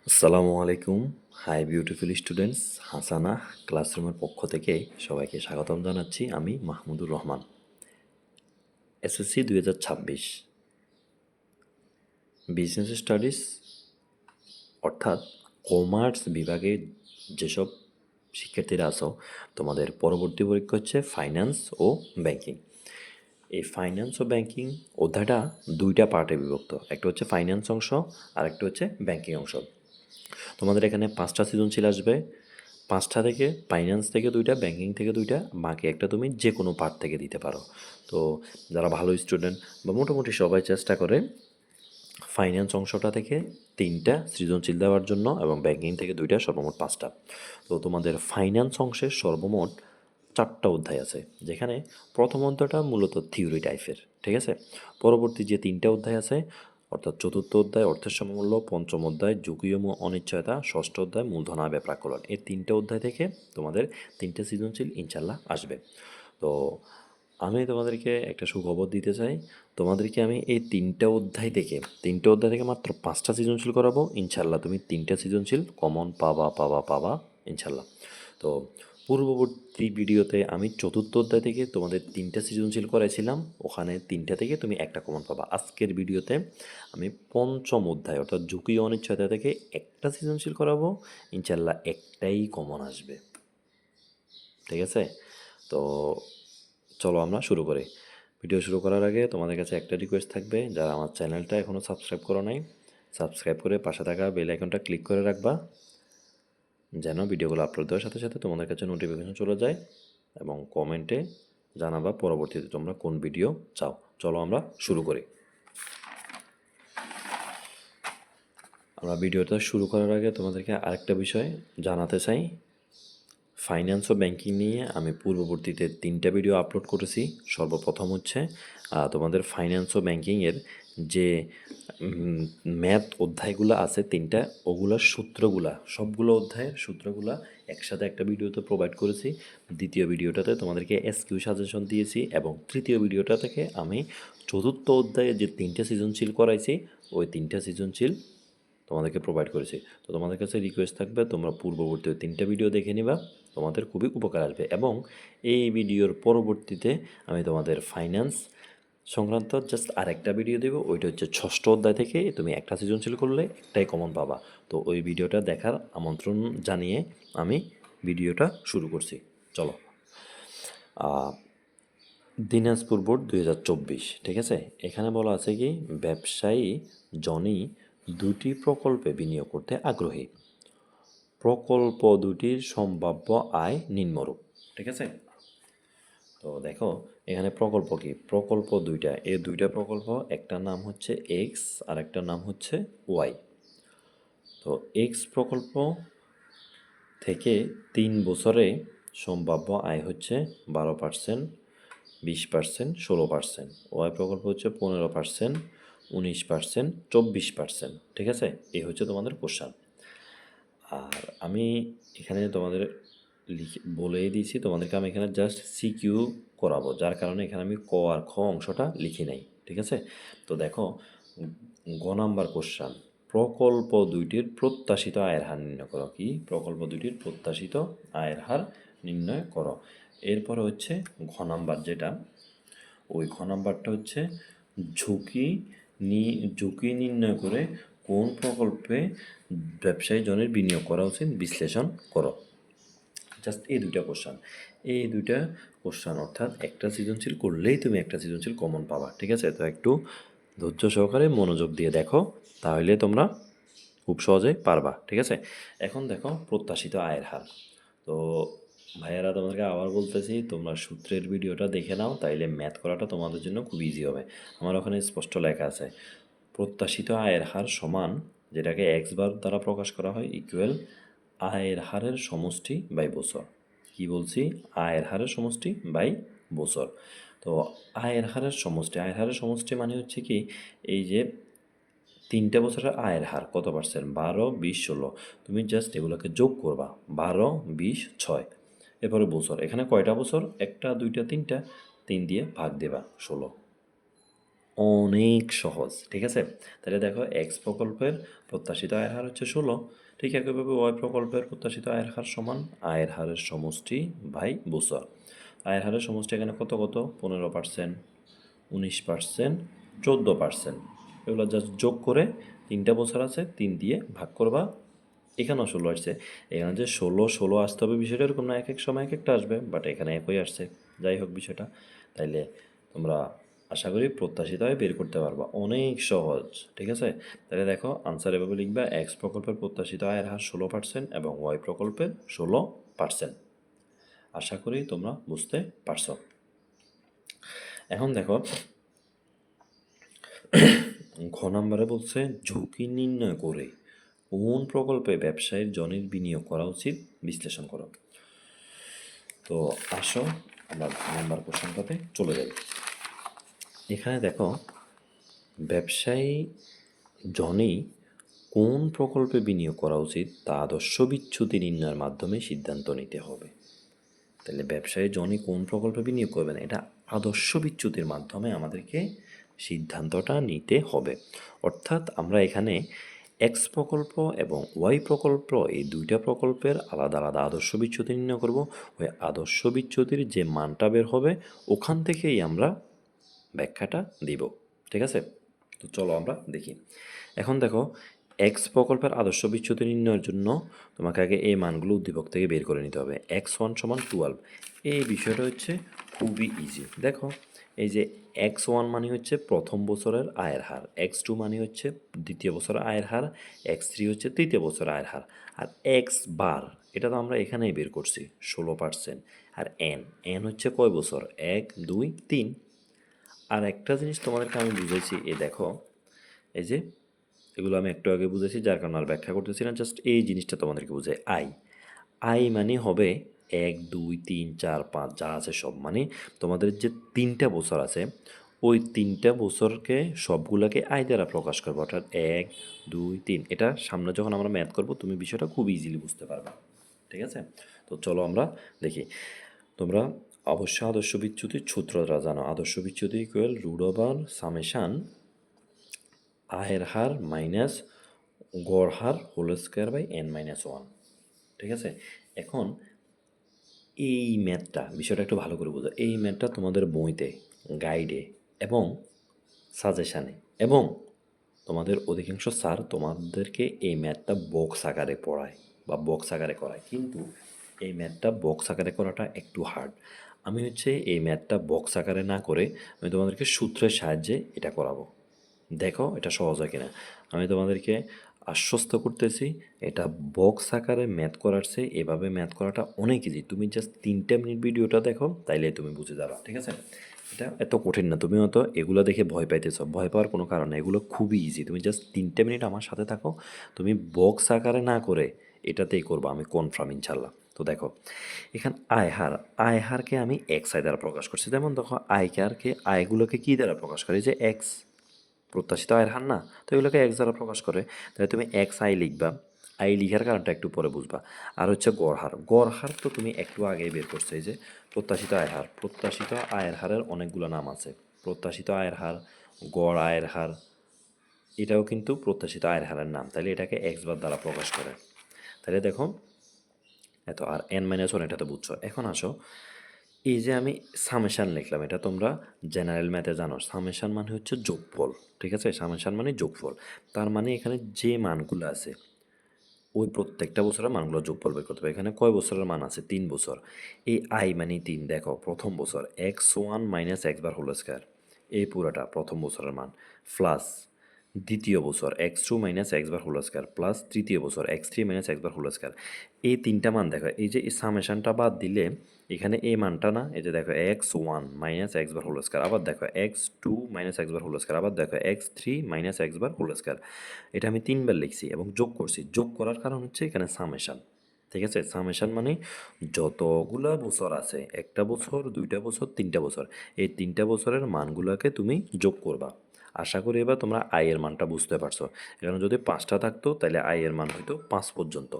আসসালামু আলাইকুম। Hi beautiful students, হাসানা ক্লাসরুমের পক্ষ থেকে সবাইকে স্বাগতম জানাচ্ছি। আমি Mahmudur Rahman. SSC 2026 business studies অর্থাৎ কমার্স বিভাগে যেসব শিক্ষার্থীরা আছো, তোমাদের পরবর্তী পরীক্ষা হচ্ছে ফাইন্যান্স ও ব্যাংকিং। এই ফাইন্যান্স ও ব্যাংকিং অধ্যায়টা দুইটা পার্টে বিভক্ত, একটা হচ্ছে ফাইন্যান্স অংশ আর একটা হচ্ছে ব্যাংকিং অংশ। তোমাদের এখানে 5টা সৃজনশীল আসবে, 5টা থেকে ফাইন্যান্স থেকে 2টা, ব্যাংকিং থেকে 2টা, বাকি একটা তুমি যে কোনো পার্ট থেকে দিতে পারো। তো যারা ভালো স্টুডেন্ট বা মোটামুটি সবাই চেষ্টা করে ফাইন্যান্স অংশটা থেকে 3টা সৃজনশীল দেওয়ার জন্য এবং ব্যাংকিং থেকে 2টা, সর্বমোট 5টা। তো তোমাদের ফাইন্যান্স অংশের সর্বমোট 4টা অধ্যায় আছে, যেখানে প্রথম অধ্যায়টা মূলত থিওরি টাইপের, ঠিক আছে। পরবর্তী যে 3টা অধ্যায় আছে, অর্থাৎ চতুর্থ অধ্যায় অর্থের সমমূল্য, পঞ্চম অধ্যায় ঝুঁকি ও অনিশ্চয়তা, ষষ্ঠ অধ্যায় মূলধন আয় ব্যয় প্রাক্কলন, এই 3টে অধ্যায় থেকে তোমাদের 3টে সৃজনশীল ইনশাল্লাহ আসবে। তো আমি তোমাদেরকে একটা সুখবর দিতে চাই, তোমাদেরকে আমি এই 3টে অধ্যায় থেকে মাত্র 5টা সৃজনশীল করাবো। ইনশাল্লাহ তুমি 3টে সৃজনশীল কমন পাবা পাবা পাবা ইনশাল্লাহ। তো পূর্ববর্তী ভিডিওতে আমি চতুর্থ অধ্যায় থেকে তোমাদের 3টা সৃজনশীল করাইছিলাম, ওখানে 3টা থেকে তুমি একটা কমন পাবা। আজকের ভিডিওতে আমি পঞ্চম অধ্যায় অর্থাৎ ঝুঁকি ও অনিশ্চয়তা থেকে একটা সৃজনশীল করাবো, ইনশাল্লাহ একটাই কমন আসবে, ঠিক আছে। তো চলো আমরা শুরু করি। ভিডিও শুরু করার আগে তোমাদের কাছে একটা রিকোয়েস্ট থাকবে, যারা আমার চ্যানেলটা এখনও সাবস্ক্রাইব করো নাই, সাবস্ক্রাইব করে পাশে থাকা বেল আইকনটা ক্লিক করে রাখবা, যেন ভিডিওগুলো আপলোড দেওয়ার সাথে সাথে তোমাদের কাছে নোটিফিকেশন চলে যায়, এবং কমেন্টে জানাবা পরবর্তীতে তোমরা কোন ভিডিও চাও। চলো আমরা শুরু করি। আমরা ভিডিওটা শুরু করার আগে তোমাদেরকে আরেকটা বিষয় জানাতে চাই। ফাইন্যান্স ও ব্যাংকিং নিয়ে আমি পূর্ববর্তীতে 3টা ভিডিও আপলোড করেছি। সর্বপ্রথম হচ্ছে তোমাদের ফাইন্যান্স ও ব্যাংকিংয়ের যে ম্যাথ অধ্যায়গুলো আছে 3টা, ওগুলোর সূত্রগুলা, সবগুলো অধ্যায়ের সূত্রগুলা একসাথে একটা ভিডিওতে প্রোভাইড করেছি। দ্বিতীয় ভিডিওটাতে তোমাদেরকে এসকিউ সাজেশন দিয়েছি, এবং তৃতীয় ভিডিওটা থেকে আমি চতুর্থ অধ্যায়ে যে 3টে সৃজনশীল করাইছি, ওই 3টা সৃজনশীল তোমাদেরকে প্রোভাইড করেছি। তো তোমাদের কাছে রিকোয়েস্ট থাকবে, তোমরা পূর্ববর্তী 3টা ভিডিও দেখে নিবা, তোমাদের খুবই উপকার আসবে। এবং এই ভিডিওর পরবর্তীতে আমি তোমাদের ফাইন্যান্স সংক্রান্ত জাস্ট আরেকটা ভিডিও দেবো, ওইটা হচ্ছে ষষ্ঠ অধ্যায় থেকে তুমি একটা সৃজনশীল করলে একটাই কমন পাবা। তো ওই ভিডিওটা দেখার আমন্ত্রণ জানিয়ে আমি ভিডিওটা শুরু করছি। চলো। দিনাজপুর বোর্ড 2024, ঠিক আছে। এখানে বলা আছে কি, ব্যবসায়ী জনি 2টি প্রকল্পে বিনিয়োগ করতে আগ্রহী, প্রকল্প দুটির সম্ভাব্য আয় নিম্নরূপ, ঠিক আছে। তো দেখো এখানে প্রকল্প কি, প্রকল্প 2টা, এই 2টা প্রকল্প, একটা নাম হচ্ছে এক্স আর একটা নাম হচ্ছে ওয়াই। তো এক্স প্রকল্প থেকে 3 বছরে সম্ভাব্য আয় হচ্ছে 12%, 20%, 16%। ওয়াই প্রকল্প হচ্ছে 15%, 19%, 24%, ঠিক আছে। এই হচ্ছে তোমাদের কোশ্চেন। আর আমি এখানে তোমাদের বলেই দিয়েছি, তোমাদেরকে আমি এখানে জাস্ট সিকিউ করাবো, যার কারণে এখানে আমি ক আর খ অংশটা লিখি নাই, ঠিক আছে। তো দেখো, গ নাম্বার কোশ্চেন, প্রকল্প দুইটির প্রত্যাশিত আয়ের হার নির্ণয় করো। কি, প্রকল্প দুইটির প্রত্যাশিত আয়ের হার নির্ণয় করো। এরপরে হচ্ছে ঘ নাম্বার, যেটা ওই ঘ নাম্বারটা হচ্ছে ঝুঁকি ঝুঁকি নির্ণয় করে কোন প্রকল্পে ব্যবসায়ী জনের বিনিয়োগ করা উচিত বিশ্লেষণ করো। জাস্ট এই 2টা কোশ্চেন, এই 2টা কোশ্চেন অর্থাৎ একটা সৃজনশীল করলেই তুমি একটা সৃজনশীল কমন পাবা, ঠিক আছে। তো একটু ধৈর্য সহকারে মনোযোগ দিয়ে দেখো, তাহলে তোমরা খুব সহজে পারবা, ঠিক আছে। এখন দেখো প্রত্যাশিত আয়ের হার। তো ভাইয়ারা, তোমাদেরকে আবার বলতেছি, তোমরা সূত্রের ভিডিওটা দেখে নাও, তাইলে ম্যাথ করাটা তোমাদের জন্য খুব ইজি হবে। আমার ওখানে স্পষ্ট লেখা আছে, প্রত্যাশিত আয়ের হার সমান, যেটাকে এক্স বার দ্বারা প্রকাশ করা হয়, ইকুয়াল আয়ের হারের সমষ্টি বাই বছর। কি বলছি, আয়ের হারের সমষ্টি বাই বছর। তো আয়ের হারের সমষ্টি মানে হচ্ছে কি, এই যে 3টে বছরের আয়ের হার কত পার্সেন্ট, 12, 20, 16, তুমি জাস্ট এগুলোকে যোগ করবা, 12, 20, 6, এরপরে বছর, এখানে কয়টা বছর, 1, 2, 3, 3 দিয়ে ভাগ দেবা 16, অনেক সহজ, ঠিক আছে? তাহলে দেখো এক্স প্রকল্পের প্রত্যাশিত আয়ের হার হচ্ছে 16, ঠিক একইভাবে ওয়াই প্রকল্পের প্রত্যাশিত আয়ের হার সমান আয়ের হারের সমষ্টি বাই বছর। আয়ের হারের সমষ্টি এখানে কত কত, 15%, 19%, 14%, এগুলো জাস্ট যোগ করে 3টা বছর আছে 3 দিয়ে ভাগ করবা, এখানেও 16 আসছে। এখানে যে 16 আসতে হবে বিষয়টা এরকম না, এক এক সময় এক একটা আসবে, বাট এখানে একই আসছে। যাই হোক বিষয়টা, তাইলে তোমরা আশা করি প্রত্যাশিত আয় বের করতে পারবা, অনেক সহজ, ঠিক আছে? তাহলে দেখো আনসার এভাবে লিখবা, এক্স প্রকল্পের প্রত্যাশিত আয়ের হার 16% এবং ওয়াই প্রকল্পের 16%। আশা করি তোমরা বুঝতে পারছো। এখন দেখো ঘ নম্বরে বলছে ঝুঁকি নির্ণয় করে কোন প্রকল্পে ব্যবসায়ীর জনের বিনিয়োগ করা উচিত বিশ্লেষণ করো। তো আসো আমরা ঘ নম্বর কোশ্চেনটাতে চলে যাই। এখানে দেখো ব্যবসায়ী জনই কোন প্রকল্পে বিনিয়োগ করা উচিত তা আদর্শ বিচ্যুতি নির্ণয়ের মাধ্যমে সিদ্ধান্ত নিতে হবে। তাহলে ব্যবসায়ী জনই কোন প্রকল্পে বিনিয়োগ করবেন, এটা আদর্শ বিচ্যুতির মাধ্যমে আমাদেরকে সিদ্ধান্তটা নিতে হবে। অর্থাৎ আমরা এখানে এক্স প্রকল্প এবং ওয়াই প্রকল্প এই দুইটা প্রকল্পের আলাদা আলাদা আদর্শ বিচ্যুতি নির্ণয় করব। ওই আদর্শ বিচ্যুতির যে মানটা বের হবে ওখান থেকেই আমরা ব্যাখ্যাটা দিব, ঠিক আছে? তো চলো আমরা দেখি। এখন দেখো এক্স প্রকল্পের আদর্শ বিচ্যুতি নির্ণয়ের জন্য তোমাকে আগে এই মানগুলো উদ্দীপক থেকে বের করে নিতে হবে। x1 সমান 12, এই বিষয়টা হচ্ছে খুবই ইজি। দেখো এই যে x1 মানে হচ্ছে প্রথম বছরের আয়ের হার, x2 মানে হচ্ছে দ্বিতীয় বছরের আয়ের হার, x3 হচ্ছে তৃতীয় বছরের আয়ের হার, আর x বার এটা তো আমরা এখানেই বের করছি 16%, আর n হচ্ছে কয় বছর, 1 2 3। আর একটা জিনিস তোমাদেরকে আমি বুঝেছি, এই দেখো এই যে এগুলো আমি একটু আগে বুঝেছি, যার কারণে আর ব্যাখ্যা করতেছি না, জাস্ট এই জিনিসটা তোমাদেরকে বুঝাই। আই মানে হবে 1 2 3 4 5 যা আছে সব, মানে তোমাদের যে 3টা বছর আছে ওই 3টা বছরকে সবগুলোকে আই দ্বারা প্রকাশ করবো, অর্থাৎ 1 2 3। এটা সামনে যখন আমরা ম্যাথ করবো তুমি বিষয়টা খুব ইজিলি বুঝতে পারবে, ঠিক আছে? তো চলো আমরা দেখি। তোমরা অবশ্যই আদর্শ বিচ্যুতির সূত্রটা জানো, আদর্শ বিচ্যুতি ইকুয়াল রুট ওভার সামেশান আয়ের হার মাইনাস গড় হার হোল স্কোয়ার বাই n-1, ঠিক আছে? এখন এই ম্যাথটা বিষয়টা একটু ভালো করে বোঝো, এই ম্যাথটা তোমাদের বইতে, গাইডে এবং সাজেশানে এবং তোমাদের অধিকাংশ স্যার তোমাদেরকে এই ম্যাথটা বক্স আকারে পড়ায় বা বক্স আকারে করায়, কিন্তু এই ম্যাথটা বক্স আকারে করাটা একটু হার্ড। আমি হচ্ছে এই ম্যাথটা বক্স আকারে না করে আমি তোমাদেরকে সূত্রের সাহায্যে এটা করাবো, দেখো এটা সহজ হয় কিনা। আমি তোমাদেরকে আশ্বস্ত করতেছি এটা বক্স আকারে ম্যাথ করার চেয়ে এভাবে ম্যাথ করাটা অনেক ইজি। তুমি জাস্ট 3টা মিনিট ভিডিওটা দেখো তাইলে তুমি বুঝে যাবে, ঠিক আছে? এটা এত কঠিন না, তুমি হয়তো এগুলো দেখে ভয় পাইতেছো, ভয় পাওয়ার কোনো কারণ নেই, এগুলো খুবই ইজি। তুমি জাস্ট 3টা মিনিট আমার সাথে থাকো, তুমি বক্স আকারে না করে এটাতেই করবো, আমি কনফার্ম ইনশাল্লাহ। তো দেখো এখানে আয় হারকে আমি এক্স আই দ্বারা প্রকাশ করছি। যেমন দেখো আয়গুলোকে কী দ্বারা প্রকাশ করে, যে এক্স প্রত্যাশিত আয়ের হার না, তো এগুলোকে এক্স দ্বারা প্রকাশ করে, তাহলে তুমি এক্স আই লিখবা। আই লিখার কারণটা একটু পরে বুঝবা। আর হচ্ছে গড় হার তো তুমি একটু আগেই বের করছো, এই যে প্রত্যাশিত আয়ের হার, প্রত্যাশিত আয়ের হারের অনেকগুলো নাম আছে, প্রত্যাশিত আয়ের হার, গড় আয়ের হার, এটাও কিন্তু প্রত্যাশিত আয়ের হারের নাম, তাহলে এটাকে এক্স বার দ্বারা প্রকাশ করে। তাহলে দেখো এত, আর n-1 এটা তো বুঝছো। এখন আসো এই যে আমি সামেশান লিখলাম, এটা তোমরা জেনারেল ম্যাথে জানো, সামেশান মানে হচ্ছে যোগফল, ঠিক আছে? সামেশান মানে যোগফল, তার মানে এখানে যে মানগুলো আছে ওই প্রত্যেকটা বছরের মানগুলো যোগফল বের করতে হবে। এখানে কয় বছরের মান আছে, 3 বছর। এই আই মানে 3, দেখো প্রথম বছর x1 minus x bar whole square, এই পুরোটা প্রথম বছরের মান, প্লাস দ্বিতীয় বছর x2 minus x bar whole square, plus তৃতীয় বছর x3 minus x bar whole square. এই 3টা মান দেখো, এই যে এই সামেশানটা বাদ দিলে এখানে এই মানটা না, এই যে দেখো x1 minus x bar whole square, আবার দেখো x2 minus x bar whole square, আবার দেখো x3 minus x bar whole square. এটা আমি 3বার লিখছি এবং যোগ করছি, যোগ করার কারণ হচ্ছে এখানে সামেশান, ঠিক আছে? সামেশান মানে যতগুলা বছর আছে, 1টা বছর 2টা বছর 3টা বছর, এই 3টা বছরের মানগুলোকে তুমি যোগ করবা। আশা করি এবার তোমরা আয়ের মানটা বুঝতে পারছো। এখানে যদি 5টা থাকতো তাহলে আয়ের মান হয়তো 5 পর্যন্ত,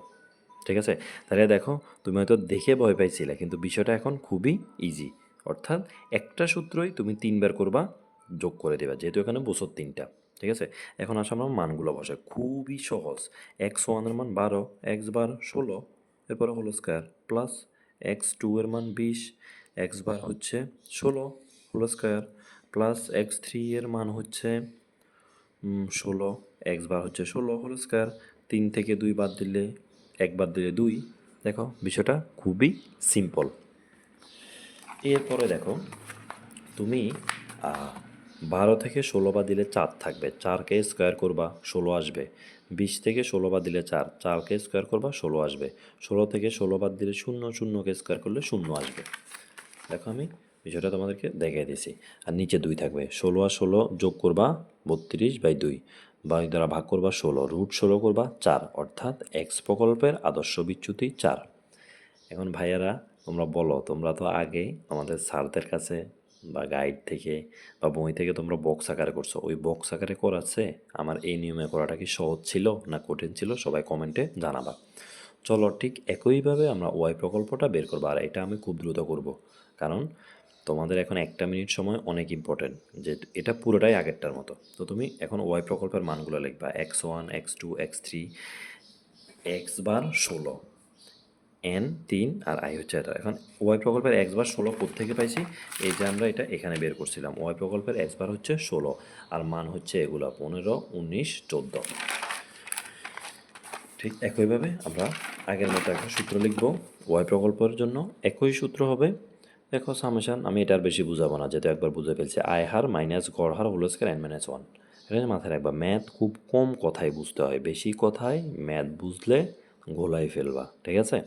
ঠিক আছে? তাহলে দেখো তুমি হয়তো দেখে ভয় পাইছিলে, কিন্তু বিষয়টা এখন খুবই ইজি। অর্থাৎ একটা সূত্রই তুমি 3বার করবা, যোগ করে দেবা, যেহেতু এখানে বছর 3টা। ঠিক আছে, এখন আসলে আমরা মানগুলো বসাই, খুবই সহজ। x1 এর মান 12, x বার 16, এরপরে হোল স্কোয়ার, প্লাস x2 এর মান 20, x বার হচ্ছে 16 হোল স্কোয়ার, প্লাস x3 এর মান হচ্ছে 16, x বার হচ্ছে 16 হোল স্কোয়ার। 3 থেকে 2 বাদ দিলে, 1 বাদ দিলে 2। দেখো বিষয়টা খুবই সিম্পল। এরপরে দেখো তুমি 12 থেকে 16 বাদ দিলে 4 থাকবে, 4কে স্কোয়ার করবা 16 আসবে। 20 থেকে 16 বাদ দিলে 4, 4কে স্কোয়ার করবা 16 আসবে। 16 থেকে 16 বাদ দিলে 0, 0কে স্কোয়ার করলে 0 আসবে। দেখো আমি বিষয়টা তোমাদেরকে দেখিয়ে দিয়েছি। আর নিচে 2 থাকবে, 16 আর 16 যোগ করবা 32/2, বা দ্বারা ভাগ করবা 16, √16 করবা 4, অর্থাৎ এক্স প্রকল্পের আদর্শ বিচ্যুতি 4। এখন ভাইয়ারা তোমরা বলো, তোমরা তো আগে আমাদের স্যারদের কাছে বা গাইড থেকে বা বই থেকে তোমরা বক্স আকারে করছো, ওই বক্স আকারে করাচ্ছে আমার এই নিয়মে করাটা কি সহজ ছিল না কঠিন ছিল, সবাই কমেন্টে জানাবা। চলো ঠিক একইভাবে আমরা ওয়াই প্রকল্পটা বের করবো, আর এটা আমি খুব দ্রুত করব, কারণ তোমাদের এখন 1 মিনিট সময় অনেক ইম্পর্টেন্ট, যে এটা পুরোটাই আগেরটার মতো। তো তুমি এখন ওয়াই প্রকল্পের মানগুলো লিখবা, x1, x2, x3, x bar 16, n 3 R i হচ্ছে এটা। এখন ওয়াই প্রকল্পের x বার 16 কোত্থেকে পাইছি, এই যে আমরা এটা এখানে বের করছিলাম। ওয়াই প্রকল্পের x বার হচ্ছে 16 আর মান হচ্ছে এগুলো 15, 19, 14। ঠিক একইভাবে আমরা আগের মতো একটা সূত্র লিখব ওয়াই প্রকল্পের জন্য, একই সূত্র হবে। দেখো সামেশান, আমি এটার বেশি বুঝাবো না, যেহেতু একবার বুঝে ফেলছি। আয় হার মাইনাস গড় হার হোল স্কয়ার n-1। এটা মাথায় রাখবা, ম্যাথ খুব কম কথায় বুঝতে হয়, বেশি কথায় ম্যাথ বুঝলে ঘোলাই ফেলবা। ঠিক আছে,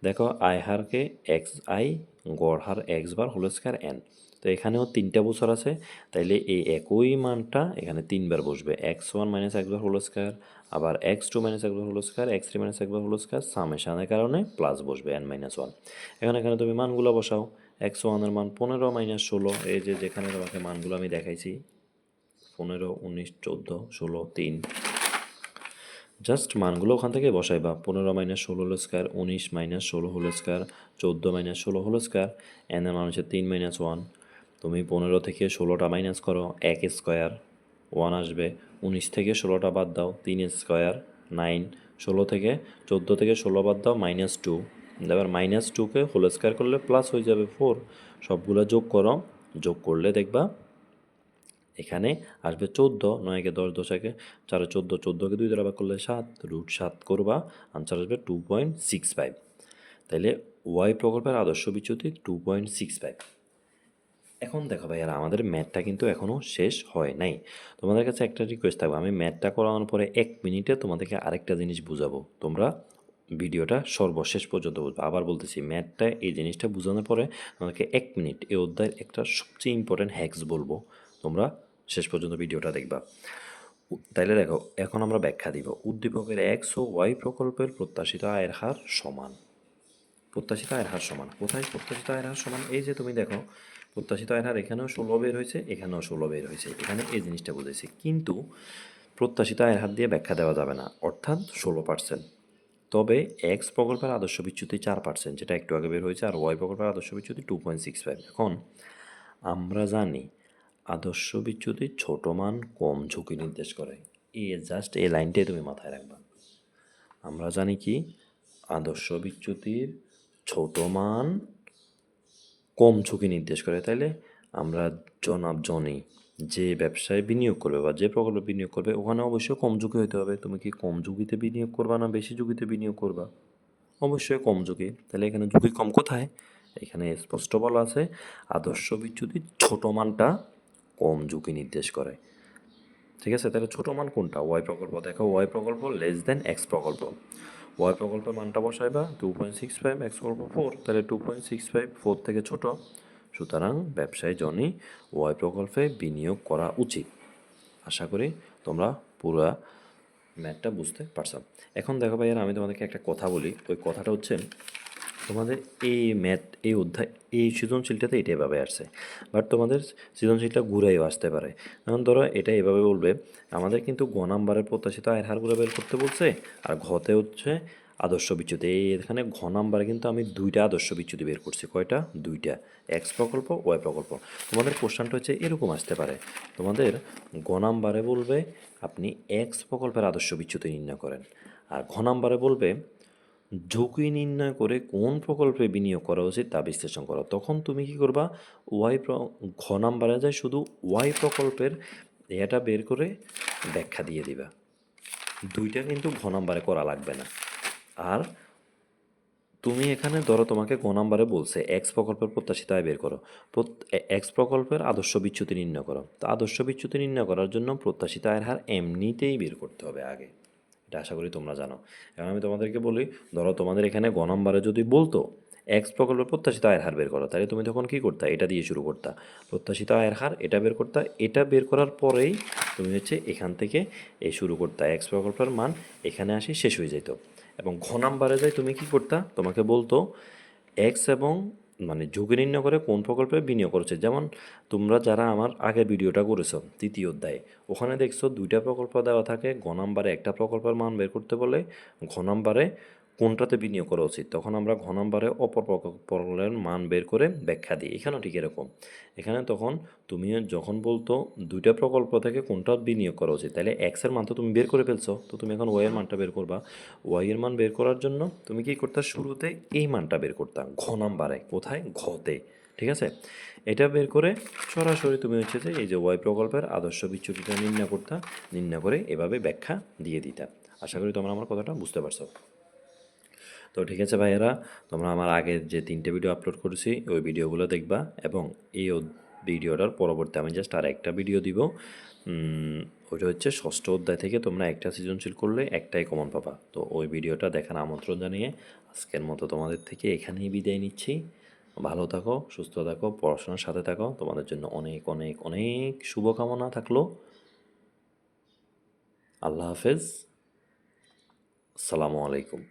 দেখো আয় হারকে এক্স আই, গড় হার x bar whole square n। তো এখানেও 3টা বছর আছে, তাইলে এই একই মানটা এখানে 3বার বসবে, x1 minus x bar whole square, আবার x2 minus x bar whole square, x3 minus x bar whole square, সামেশানের কারণে প্লাস বসবে n-1। এখানে তুমি মানগুলো বসাও, x1 এর মান 15 মাইনাস 16, এই যে যেখানে তোমাকে মানগুলো আমি দেখাইছি 15, 19, 14, 16, 3, জাস্ট মানগুলো ওখান থেকে বসাইবা। 15 minus 16 whole square, 19 minus 16 whole square, 14 minus 16 whole square, n এর মান হচ্ছে 3 মাইনাস 1। তুমি 15 থেকে 16টা মাইনাস করো, 1 স্কয়ার 1 আসবে। 19 থেকে 16টা বাদ দাও, 3 স্কয়ার 9। 16 থেকে 14 থেকে 16 বাদ দাও, -2। এবার -2কে হোল স্কয়ার করলে প্লাস হয়ে যাবে 4। সবগুলো যোগ করো, যোগ করলে দেখবা এখানে আসবে 14, 9 কে 10, 10 একে 4, 14, 14কে 2 দ্বারা ভাগ করলে 7, √7 করবা, আনসার আসবে 2.65। তাইলে ওয়াই প্রকল্পের আদর্শ বিচ্যুতি 2.65। এখন দেখো ভাইয়ার, আমাদের ম্যাথটা কিন্তু এখনও শেষ হয় নাই। তোমাদের কাছে একটা রিকোয়েস্ট থাকবে, আমি ম্যাথটা করানোর পরে 1 মিনিটে তোমাদেরকে আরেকটা জিনিস বুঝাবো, তোমরা ভিডিওটা সর্বশেষ পর্যন্ত বুঝবো। আবার বলতেছি, ম্যাথটা এই জিনিসটা বোঝানোর পরে তোমাদেরকে 1 মিনিট এই অধ্যায়ের একটা সবচেয়ে ইম্পর্টেন্ট হ্যাক্স বলবো, তোমরা শেষ পর্যন্ত ভিডিওটা দেখবা। তাইলে দেখো, এখন আমরা ব্যাখ্যা দিব। উদ্দীপকের এক্স ও ওয়াই প্রকল্পের প্রত্যাশিত আয়ের হার সমান। প্রত্যাশিত আয়ের হার সমান, কোথায় প্রত্যাশিত আয়ের হার সমান? এই যে তুমি দেখো, প্রত্যাশিত আয়ের হার এখানেও 16 বের হয়েছে, এখানেও 16 বের হয়েছে, এখানে এই জিনিসটা বুঝেছি। কিন্তু প্রত্যাশিত আয়ের হার দিয়ে ব্যাখ্যা দেওয়া যাবে না, অর্থাৎ 16%। তবে এক্স প্রকল্পের আদর্শ বিচ্যুতি 4%, যেটা একটু আগে বের হয়েছে, আর ওয়াই প্রকল্পের আদর্শ বিচ্যুতি 2.65। এখন আমরা জানি আদর্শ বিচ্যুতি ছোট মান কম ঝুঁকি নির্দেশ করে, জাস্ট এই লাইনটাই তুমি মাথায় রাখবা। আমরা জানি কি আদর্শ বিচ্যুতির ছোট মান কম ঝুঁকি নির্দেশ করে, তাইলে আমরা জনি যে ব্যবসায় বিনিয়োগ করবে বা যে প্রকল্পে বিনিয়োগ করবে, ওখানে অবশ্যই কম ঝুঁকি হতে হবে। তুমি কি কম ঝুঁকিতে বিনিয়োগ করবা না বেশি ঝুঁকিতে বিনিয়োগ করবা? অবশ্যই কম ঝুঁকি। তাহলে এখানে ঝুঁকি কম কোথায়? এখানে স্পষ্ট বলা আছে আদর্শ বিচ্যুতির ছোট মানটা কম ঝুঁকি নির্দেশ করে। ঠিক আছে, তাহলে ছোট মান কোনটা? ওয়াই প্রকল্প। দেখো ওয়াই প্রকল্প লেস দেন এক্স প্রকল্প। ওয়াই প্রকল্পের মানটা বসাইবা 2.65, এক্স প্রকল্প 4, তাহলে 2.65 4 থেকে ছোট, সুতরাং ব্যবসায়ী জনই ওয়াই প্রকল্পে বিনিয়োগ করা উচিত। আশা করি তোমরা পুরা ম্যাথটা বুঝতে পারছো। এখন দেখো ভাইয়ার, আমি তোমাদেরকে একটা কথা বলি, ওই কথাটা হচ্ছে তোমাদের এই ম্যাথ এই অধ্যায় এই সৃজনশীলটাতে এটা এভাবে আসছে, বাট তোমাদের সৃজনশীলটা ঘুরেও আসতে পারে। যেমন ধরো এটা এভাবে বলবে, আমাদের কিন্তু গ নাম্বারের প্রত্যাশিত আয়ের হারগুলো বের করতে বলছে, আর ঘতে হচ্ছে আদর্শ বিচ্যুতি এখানে ঘ নাম্বারে কিন্তু আমি দুইটা আদর্শ বিচ্যুতি বের করছি। কয়টা? দুইটা। এক্স প্রকল্প, ওয়াই প্রকল্প। তোমাদের কোশ্চেনটা হচ্ছে এরকম আসতে পারে, তোমাদের গ নাম্বারে বলবে আপনি এক্স প্রকল্পের আদর্শ বিচ্যুতি নির্ণয় করেন, আর ঘ নাম্বারে বলবে ঝুঁকি নির্ণয় করে কোন প্রকল্পে বিনিয়োগ করা উচিত তা বিশ্লেষণ করো। তখন তুমি কি করবা? ঘ নাম্বারে যায় শুধু ওয়াই প্রকল্পের এটা বের করে ব্যাখ্যা দিয়ে দিবা। দুইটা কিন্তু ঘ নাম্বারে করা লাগবে না। আর তুমি এখানে ধরো তোমাকে ক নাম্বারে বলছে এক্স প্রকল্পের প্রত্যাশিত আয় বের করো, এক্স প্রকল্পের আদর্শ বিচ্যুতি নির্ণয় করো। তো আদর্শ বিচ্যুতি নির্ণয় করার জন্য প্রত্যাশিত আয়ের হার এমনিতেই বের করতে হবে আগে, এটা আশা করি তোমরা জানো। এখন আমি তোমাদেরকে বলি, ধরো তোমাদের এখানে গ নাম্বারে যদি বলতো এক্স প্রকল্পের প্রত্যাশিত আয়ের হার বের করো, তাহলে তুমি তখন কী করতা? এটা দিয়ে শুরু করতা, প্রত্যাশিত আয়ের হার এটা বের করতা, এটা বের করার পরেই তুমি হচ্ছে এখান থেকে এই শুরু করতা, এক্স প্রকল্পের মান এখানে আসি শেষ হয়ে যেত। এবং ঘ নাম্বারে যাই তুমি কি করতা? তোমাকে বলতো এক্স এবং মানে ঝুঁকি নির্ণয় করে কোন প্রকল্পে বিনিয়োগ করেছে। যেমন তোমরা যারা আমার আগের ভিডিওটা করেছো তৃতীয় অধ্যায়ে, ওখানে দেখছো দুইটা প্রকল্প দেওয়া থাকে, ঘ নাম্বারে একটা প্রকল্পের মান বের করতে বলে, ঘ নাম্বারে কোনটাতে বিনিয়োগ করা উচিত, তখন আমরা ঘ নাম্বারে অপর প্রকল্পের মান বের করে ব্যাখ্যা দিই। এখানেও ঠিক এরকম, এখানে তখন তুমি যখন বলতো দুইটা প্রকল্প থেকে কোনটা বিনিয়োগ করা উচিত, তাহলে এক্সের মান তো তুমি বের করে ফেলছো, তো তুমি এখন ওয়াই এর মানটা বের করবা। ওয়াই এর মান বের করার জন্য তুমি কি করতে? শুরুতে এই মানটা বের করতাম ঘ নাম্বারে, কোথায়? ঘতে। ঠিক আছে, এটা বের করে সরাসরি তুমি হচ্ছে যে এই যে ওয়াই প্রকল্পের আদর্শ বিচ্যুতিটা নির্ণয় করতা, নির্ণয় করে এভাবে ব্যাখ্যা দিয়ে দিতা। আশা করি তোমরা আমার কথাটা বুঝতে পারছো। তো ঠিক আছে ভাইয়েরা, তোমরা আমার আগের যে 3টে ভিডিও আপলোড করেছি ওই ভিডিওগুলো দেখবা, এবং এই ভিডিওটার পরবর্তী আমি জাস্ট আর একটা ভিডিও দিব। ওইটা হচ্ছে ষষ্ঠ অধ্যায় থেকে তোমরা একটা সৃজনশীল করলে একটাই কমন পাবা। তো ওই ভিডিওটা দেখার আমন্ত্রণ জানিয়ে আজকের মতো তোমাদের থেকে এখানেই বিদায় নিচ্ছি। ভালো থাকো, সুস্থ থাকো, পড়াশোনার সাথে থাকো, তোমাদের জন্য অনেক অনেক অনেক শুভকামনা থাকলো। আল্লাহ হাফেজ, আসসালামু আলাইকুম।